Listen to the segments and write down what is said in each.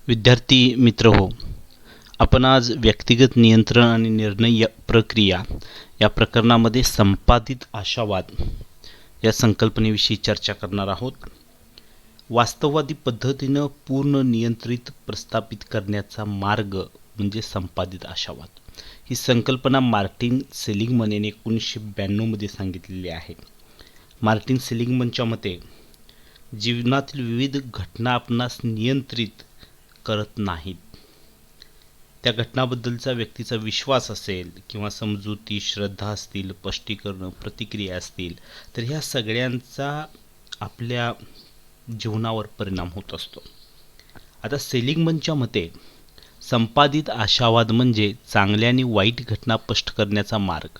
विद्यार्थी मित्र हो, आपण आज व्यक्तिगत नियंत्रण आणि निर्णय प्रक्रिया या प्रकरणामध्ये संपादित आशावाद या संकल्पनेविषयी चर्चा करणार आहोत. वास्तववादी पद्धतीनं पूर्ण नियंत्रित प्रस्थापित करण्याचा मार्ग म्हणजे संपादित आशावाद. ही संकल्पना मार्टिन सेलिग्मन यांनी 1992 मध्ये सांगितलेली आहे. मार्टिन सेलिग्मनच्या मते जीवनातील विविध घटना आपणास नियंत्रित करत नाहीत. त्या घटनाबद्दलचा व्यक्तीचा विश्वास असेल किंवा समजुती, श्रद्धा असतील, स्पष्टीकरण, प्रतिक्रिया असतील, तर ह्या सगळ्यांचा आपल्या जीवनावर परिणाम होत असतो. आता सेलिग्मनच्या मते संपादित आशावाद म्हणजे चांगल्या आणि वाईट घटना स्पष्ट करण्याचा मार्ग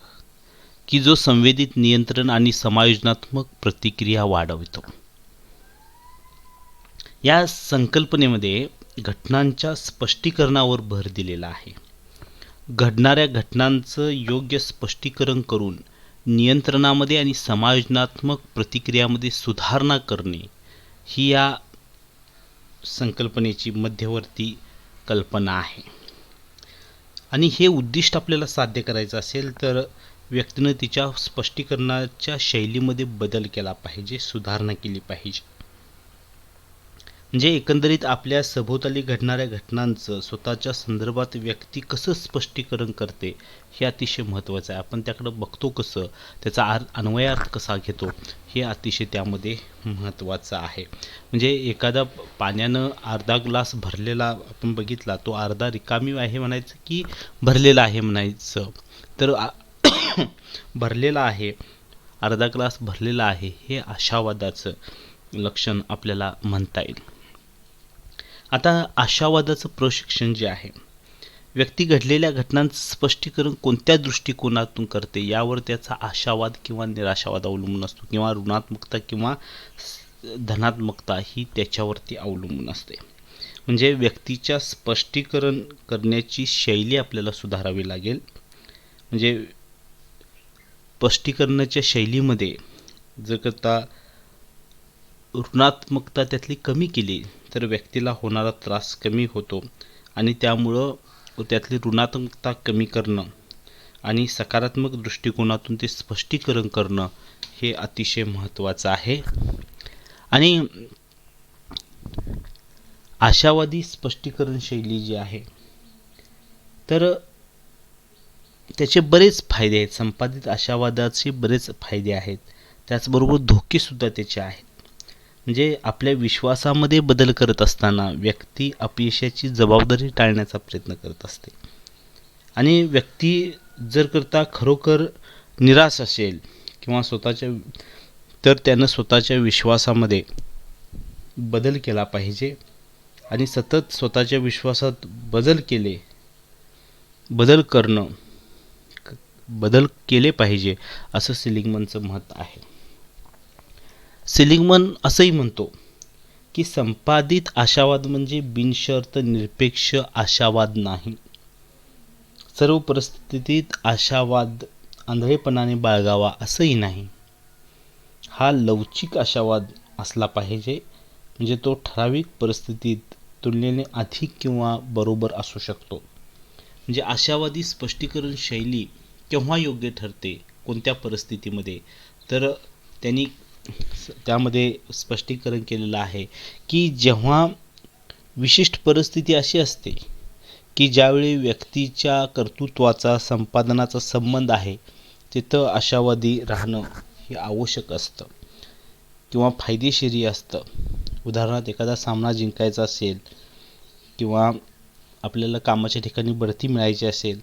की जो संवेदित नियंत्रण आणि समायोजनात्मक प्रतिक्रिया वाढवतो. या संकल्पनेमध्ये घटनांच्या स्पष्टीकरणावर भर दिलेला आहे. घडणाऱ्या घटनांचं योग्य स्पष्टीकरण करून नियंत्रणामध्ये आणि समायोजनात्मक प्रतिक्रियामध्ये सुधारणा करणे ही या संकल्पनेची मध्यवर्ती कल्पना आहे. आणि हे उद्दिष्ट आपल्याला साध्य करायचं असेल तर व्यक्तीनं तिच्या स्पष्टीकरणाच्या शैलीमध्ये बदल केला पाहिजे, सुधारणा केली पाहिजे. म्हणजे एकंदरीत आपल्या सभोवताली घडणाऱ्या घटनांचं स्वतःच्या संदर्भात व्यक्ती कसं स्पष्टीकरण करते हे अतिशय महत्त्वाचं आहे. आपण त्याकडं बघतो कसं, त्याचा अन्वयार्थ कसा घेतो हे अतिशय त्यामध्ये महत्त्वाचं आहे. म्हणजे एखादा पाण्यानं अर्धा ग्लास भरलेला आपण बघितला, तो अर्धा रिकामी आहे म्हणायचं की भरलेला आहे म्हणायचं. तर भरलेला आहे, अर्धा ग्लास भरलेला आहे हे आशावादाचं लक्षण आपल्याला म्हणता येईल. आता आशावादाचं प्रशिक्षण जे आहे, व्यक्ती घडलेल्या घटनांचं स्पष्टीकरण कोणत्या दृष्टिकोनातून करते यावर त्याचा आशावाद किंवा निराशावाद अवलंबून असतो, किंवा ऋणात्मकता किंवा धनात्मकता ही त्याच्यावरती अवलंबून असते. म्हणजे व्यक्तीच्या स्पष्टीकरण करण्याची शैली आपल्याला सुधारावी लागेल. म्हणजे स्पष्टीकरणाच्या शैलीमध्ये जर करता ऋणात्मकता त्यातली कमी केली तर व्यक्तीला होणारा त्रास कमी होतो आणि त्यामुळं त्यातली ऋणात्मकता कमी करणं आणि सकारात्मक दृष्टिकोनातून ते स्पष्टीकरण करणं हे अतिशय महत्त्वाचं आहे. आणि आशावादी स्पष्टीकरण शैली जी आहे तर त्याचे बरेच फायदे आहेत. संपादित आशावादाचे बरेच फायदे आहेत, त्याचबरोबर धोकेसुद्धा त्याचे आहेत. म्हणजे आपल्या विश्वासामध्ये बदल करत असताना व्यक्ती अपयशाची जबाबदारी टाळण्याचा प्रयत्न करत असते. आणि व्यक्ती जर करता खरोखर निराश असेल किंवा तर त्यानं स्वतःच्या विश्वासामध्ये बदल केला पाहिजे आणि सतत स्वतःच्या विश्वासात बदल केले पाहिजे असं सेलिग्मनचं मत आहे. सेलिग्मन असंही म्हणतो की संपादित आशावाद म्हणजे बिनशर्त निरपेक्ष आशावाद नाही. सर्व परिस्थितीत आशावाद आंधळेपणाने बाळगावा असंही नाही. हा लवचिक आशावाद असला पाहिजे, म्हणजे तो ठराविक परिस्थितीत तुलनेने अधिक किंवा बरोबर असू शकतो. म्हणजे आशावादी स्पष्टीकरण शैली केव्हा योग्य ठरते, कोणत्या परिस्थितीमध्ये, तर त्यांनी त्यामध्ये स्पष्टीकरण केलेलं आहे की जेव्हा विशिष्ट परिस्थिती अशी असते की ज्यावेळी व्यक्तीच्या कर्तृत्वाचा, संपादनाचा संबंध आहे, तिथं आशावादी राहणं हे आवश्यक असतं किंवा फायदेशीरही असतं. उदाहरणार्थ एखादा सामना जिंकायचा असेल किंवा आपल्याला कामाच्या ठिकाणी बढती मिळायची असेल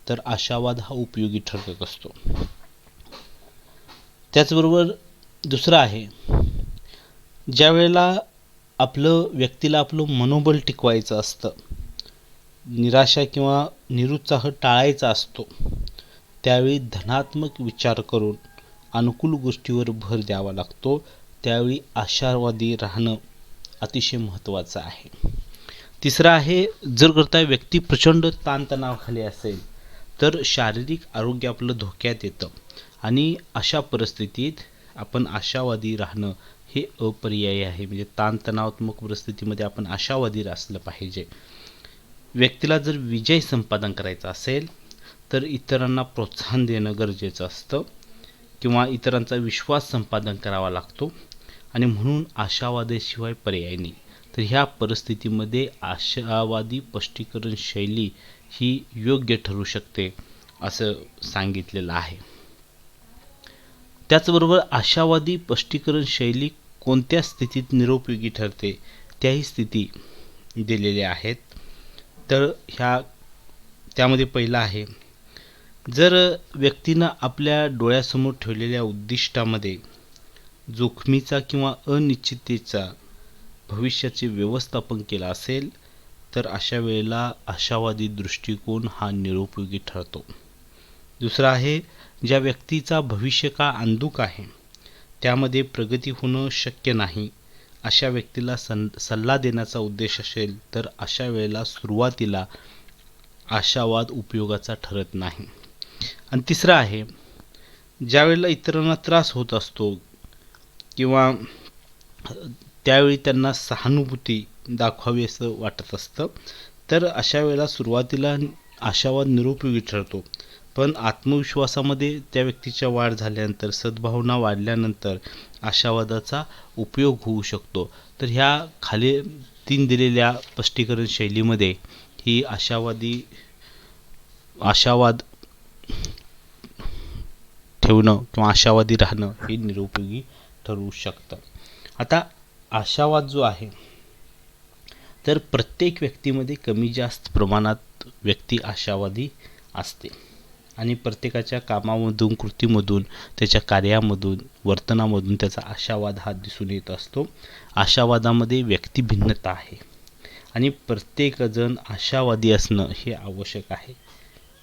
तर आशावाद हा उपयोगी ठरत असतो. त्याचबरोबर दुसरं आहे, ज्या वेळेला व्यक्तीला आपलं मनोबल टिकवायचं असतं, निराशा किंवा निरुत्साह टाळायचा असतो, त्यावेळी धनात्मक विचार करून अनुकूल गोष्टीवर भर द्यावा लागतो. त्यावेळी आशावादी राहणं अतिशय महत्त्वाचं आहे. तिसरं आहे, जर करता व्यक्ती प्रचंड ताणतणावाखाली असेल तर शारीरिक आरोग्य आपलं धोक्यात येतं आणि अशा परिस्थितीत आपण आशावादी राहणं हे अपर्यायी आहे. म्हणजे ताणतणावात्मक परिस्थितीमध्ये आपण आशावादी असलं पाहिजे. व्यक्तीला जर विजय संपादन करायचा असेल तर इतरांना प्रोत्साहन देणं गरजेचं असतं किंवा इतरांचा विश्वास संपादन करावा लागतो आणि म्हणून आशावादाशिवाय पर्याय नाही. तर ह्या परिस्थितीमध्ये आशावादी स्पष्टीकरण शैली ही योग्य ठरू शकते असं सांगितलेलं आहे. त्याचबरोबर आशावादी स्पष्टीकरण शैली कोणत्या स्थितीत निरुपयोगी ठरते त्याही स्थिती दिलेल्या आहेत. तर त्यामध्ये पहिला आहे, जर व्यक्तीनं आपल्या डोळ्यासमोर ठेवलेल्या उद्दिष्टामध्ये जोखमीचा किंवा अनिश्चिततेचा भविष्याचे व्यवस्थापन केलं असेल तर अशा वेळेला आशावादी दृष्टिकोन हा निरुपयोगी ठरतो. दुसरा आहे, ज्या व्यक्तीचा भविष्य का अंधुक आहे, त्यामध्ये प्रगती होणं शक्य नाही, अशा व्यक्तीला सल्ला देण्याचा उद्देश असेल तर अशा वेळेला सुरुवातीला आशावाद उपयोगाचा ठरत नाही. आणि तिसरा आहे, ज्यावेळेला इतरांना त्रास होत असतो किंवा त्यावेळी त्यांना सहानुभूती दाखवावी असं वाटत असतं तर अशा वेळेला सुरुवातीला आशावाद निरुपयोगी ठरतो. पण आत्मविश्वासामध्ये त्या व्यक्तीच्या वाढ झाल्यानंतर, सद्भावना वाढल्यानंतर आशावादाचा उपयोग होऊ शकतो. तर ह्या खाली 3 दिलेल्या स्पष्टीकरण शैलीमध्ये ही आशावाद ठेवणं किंवा आशावादी राहणं हे निरुपयोगी ठरू शकतं. आता आशावाद जो आहे तर प्रत्येक व्यक्तीमध्ये कमी जास्त प्रमाणात व्यक्ती आशावादी असते आणि प्रत्येकाच्या कामामधून, कृतीमधून, त्याच्या कार्यामधून, वर्तनामधून त्याचा आशावाद हा दिसून येत असतो. आशावादामध्ये व्यक्तिभिन्नता आहे आणि प्रत्येकजण आशावादी असणं हे आवश्यक आहे.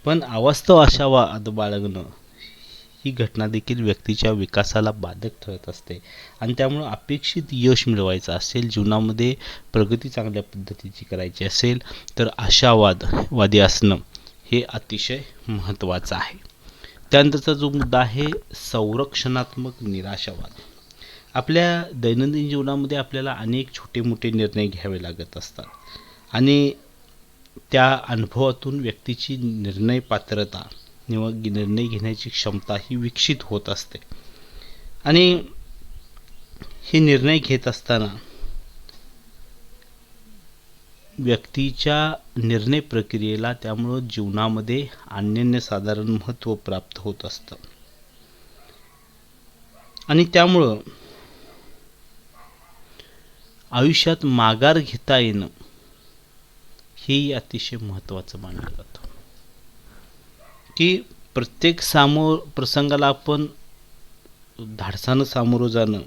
पण अवास्तव आशावाद बाळगणं ही घटना देखील व्यक्तीच्या विकासाला बाधक ठरत असते आणि त्यामुळे अपेक्षित यश मिळवायचं असेल, जीवनामध्ये प्रगती चांगल्या पद्धतीची करायची असेल तर आशावादी असणं हे अतिशय महत्त्वाचं आहे. त्यानंतरचा जो मुद्दा आहे संरक्षणात्मक निराशावाद. आपल्या दैनंदिन जीवनामध्ये आपल्याला अनेक छोटे मोठे निर्णय घ्यावे लागत असतात आणि त्या अनुभवातून व्यक्तीची निर्णय पात्रता किंवा निर्णय घेण्याची क्षमता ही विकसित होत असते आणि हे निर्णय घेत असताना व्यक्तीच्या निर्णय प्रक्रियेला त्यामुळं जीवनामध्ये अनन्यसाधारण महत्त्व प्राप्त होत असतं आणि त्यामुळं आयुष्यात माघार घेता येणं हेही अतिशय महत्त्वाचं मानलं जातं की प्रत्येक प्रसंगाला आपण धाडसानं सामोरं जाणं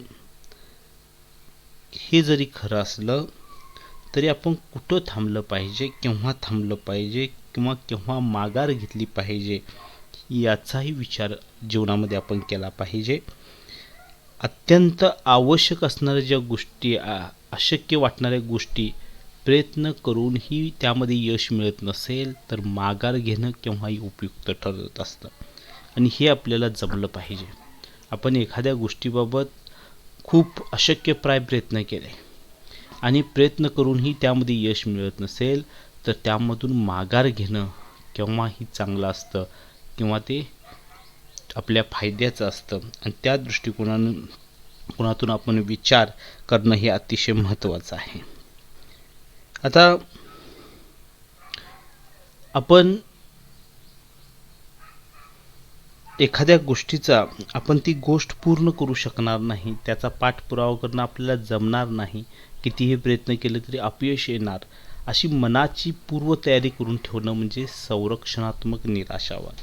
हे जरी खरं असलं तरी आपण कुठं थांबलं पाहिजे, केव्हा थांबलं पाहिजे किंवा केव्हा माघार घेतली पाहिजे याचाही विचार जीवनामध्ये आपण केला पाहिजे. अत्यंत आवश्यक असणाऱ्या ज्या गोष्टी, अशक्य वाटणाऱ्या गोष्टी प्रयत्न करूनही त्यामध्ये यश मिळत नसेल तर माघार घेणं केव्हाही उपयुक्त ठरत असतं आणि हे आपल्याला जमलं पाहिजे. आपण एखाद्या गोष्टीबाबत खूप अशक्यप्राय प्रयत्न केले आणि प्रयत्न करूनही त्यामध्ये यश मिळत नसेल तर त्यामधून माघार घेणं केव्हाही चांगलं असतं किंवा ते आपल्या फायद्याचं असतं आणि त्या दृष्टिकोनातून आपण विचार करणं हे अतिशय महत्त्वाचं आहे. आता आपण एखाद्या गोष्टीचा आपण ती गोष्ट पूर्ण करू शकणार नाही, त्याचा पाठपुरावा करणं आपल्याला जमणार नाही, कितीही प्रयत्न केले तरी अपयश येणार, अशी मनाची पूर्वतयारी करून ठेवणं म्हणजे संरक्षणात्मक निराशावाद.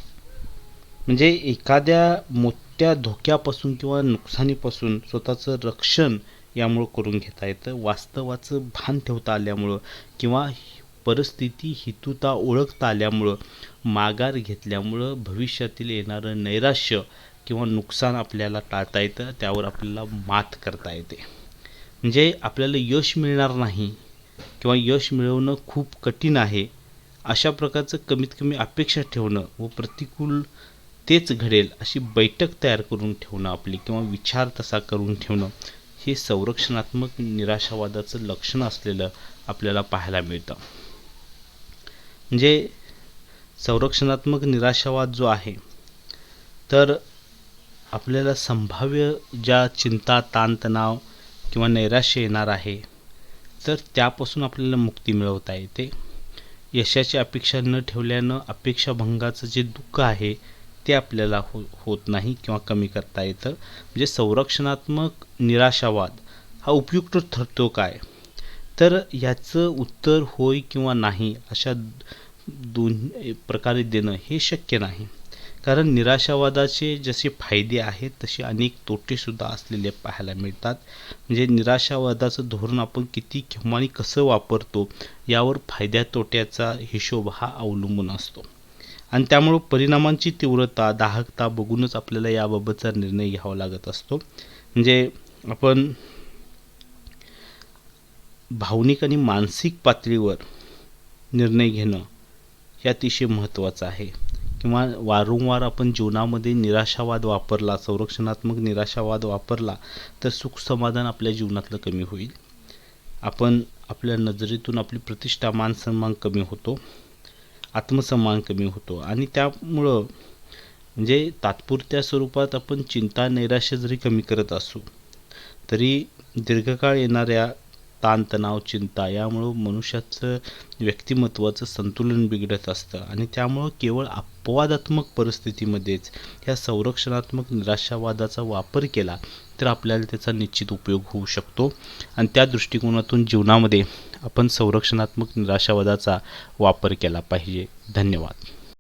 म्हणजे एखाद्या मोठ्या धोक्यापासून किंवा नुकसानीपासून स्वतःचं रक्षण यामुळं करून घेता येतं. वास्तवाचं भान ठेवता आल्यामुळं किंवा परिस्थिती हेतुता ओळखता आल्यामुळं, माघार घेतल्यामुळं भविष्यातील येणारं नैराश्य किंवा नुकसान आपल्याला टाळता येतं, त्यावर आपल्याला मात करता येते. म्हणजे आपल्याला यश मिळणार नाही किंवा यश मिळवणं खूप कठीण आहे अशा प्रकारचं कमीत कमी अपेक्षा ठेवणं व प्रतिकूल तेच घडेल अशी बैठक तयार करून ठेवणं आपली किंवा विचार तसा करून ठेवणं हे संरक्षणात्मक निराशावादाचं लक्षण असलेलं आपल्याला पाहायला मिळतं. म्हणजे संरक्षणात्मक निराशावाद जो आहे तर आपल्याला संभाव्य ज्या चिंता, ताणतणाव किंवा नैराश्य येणार आहे तर त्यापासून आपल्याला मुक्ती मिळवता येते. यशाची अपेक्षा न ठेवल्यानं अपेक्षाभंगाचं जे दुःख आहे ते आपल्याला होत नाही किंवा कमी करता येतं. म्हणजे संरक्षणात्मक निराशावाद हा उपयुक्त ठरतो काय, तर याचं उत्तर होय किंवा नाही अशा दोन प्रकारे देणं हे शक्य नाही. कारण निराशावादाचे जसे फायदे आहेत तसे अनेक तोटेसुद्धा असलेले पाहायला मिळतात. म्हणजे निराशावादाचं धोरण आपण किती केव्हा आणि कसं वापरतो यावर फायद्या तोट्याचा हिशोब हा अवलंबून असतो आणि त्यामुळं परिणामांची तीव्रता, दाहकता बघूनच आपल्याला याबाबतचा निर्णय घ्यावा लागत असतो. म्हणजे आपण भावनिक आणि मानसिक पातळीवर निर्णय घेणं हे अतिशय महत्त्वाचं आहे. किंवा वारंवार आपण जीवनामध्ये निराशावाद वापरला, संरक्षणात्मक निराशावाद वापरला तर सुख समाधान आपल्या जीवनातलं कमी होईल. आपण आपल्या नजरेतून आपली प्रतिष्ठा, मान सन्मान कमी होतो, आत्मसन्मान कमी होतो आणि त्यामुळं म्हणजे तात्पुरत्या स्वरूपात आपण चिंता, नैराश्य जरी कमी करत असू तरी दीर्घकाळ येणाऱ्या ताणतणाव, चिंता यामुळं मनुष्याचं व्यक्तिमत्त्वाचं संतुलन बिघडत असतं आणि त्यामुळं केवळ अपवादात्मक परिस्थितीमध्येच ह्या संरक्षणात्मक निराशावादाचा वापर केला तर आपल्याला त्याचा निश्चित उपयोग होऊ शकतो. आणि त्या दृष्टिकोनातून जीवनामध्ये आपण संरक्षणात्मक निराशावादाचा वापर केला पाहिजे. धन्यवाद.